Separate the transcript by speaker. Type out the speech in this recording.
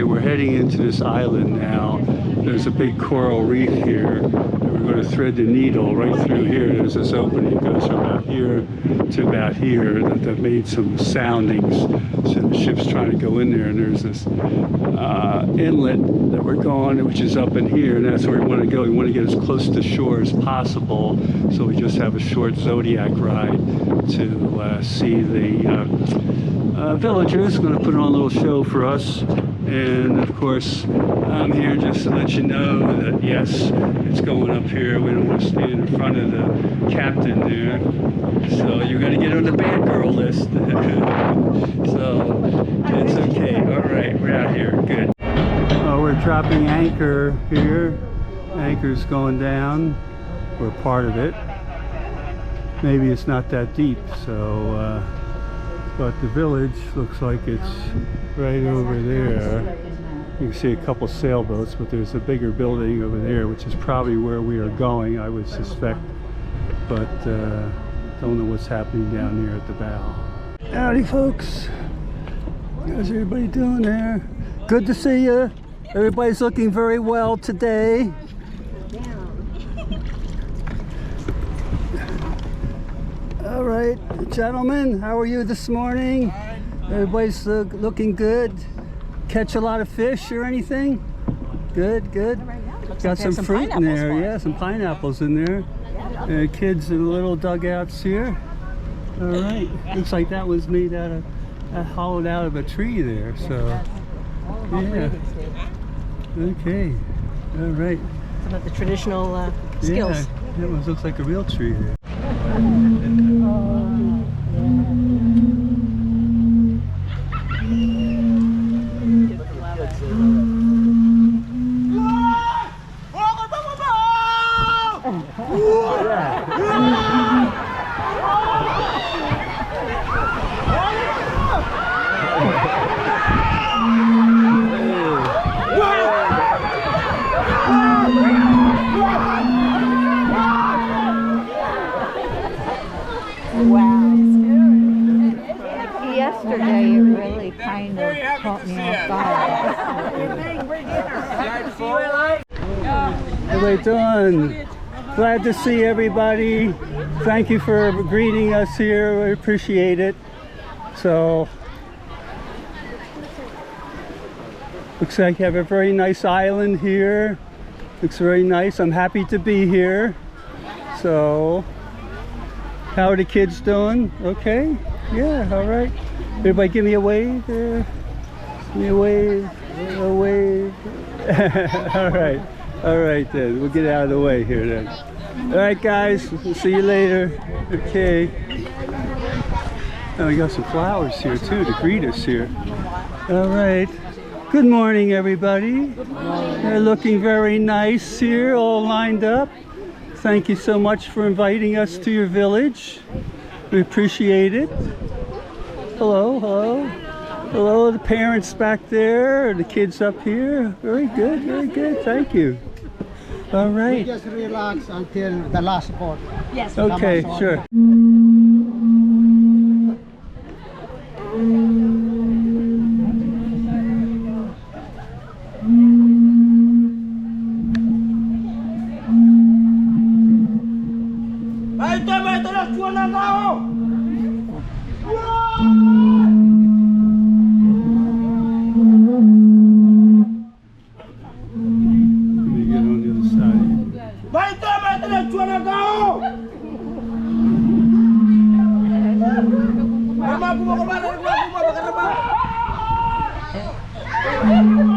Speaker 1: right, we're heading into this island now. There's a big coral reef here. We're going to thread the needle right through here. There's this opening that goes from about here to about here that made some soundings. So the ship's trying to go in there, and there's this inlet that we're going, which is up in here, and that's where we want to go. We want to get as close to shore as possible, so we just have a short Zodiac ride to see the villagers. Going to put on a little show for us. And of course, I'm here just to let you know that yes, it's going up here. We don't want to stand in front of the captain there. So you're going to get on the bad girl list. So it's okay. All right, we're out here. Good. Oh, we're dropping anchor here. Anchor's going down. We're part of it. Maybe it's not that deep, so but the village looks like it's right over there. You can see a couple sailboats, but there's a bigger building over there, which is probably where we are going, I would suspect. But don't know what's happening down here at the bow. Howdy, folks. How's everybody doing there? Good to see you. Everybody's looking very well today. All right, gentlemen, how are you this morning? Everybody's looking good. Catch a lot of fish or anything? Good, good. Got some fruit in there, yeah, some pineapples in there. Kids in the little dugouts here. All right, looks like that was made out of, hollowed out of a tree there, so, yeah. Okay, all right.
Speaker 2: Some of the traditional skills.
Speaker 1: Yeah, that one looks like a real tree there.
Speaker 3: Yesterday it really kind of caught me off guard.
Speaker 1: How are you doing? Glad to see everybody. Thank you for greeting us here. We appreciate it. So, looks like you have a very nice island here. Looks very nice. I'm happy to be here. So, how are the kids doing? Okay? Yeah, all right. Everybody give me a wave there. Give me a wave. A wave. All right then. We'll get out of the way here then. All right, guys. We'll see you later. Okay. Oh, we got some flowers here too to greet us here. All right. Good morning, everybody. Good morning. They're looking very nice here, all lined up. Thank you so much for inviting us to your village. We appreciate it. Hello, hello. Hello, the parents back there, the kids up here. Very good, thank you. All right.
Speaker 4: We just relax until the last boat.
Speaker 2: Yes.
Speaker 1: Okay, sure.
Speaker 4: Mama,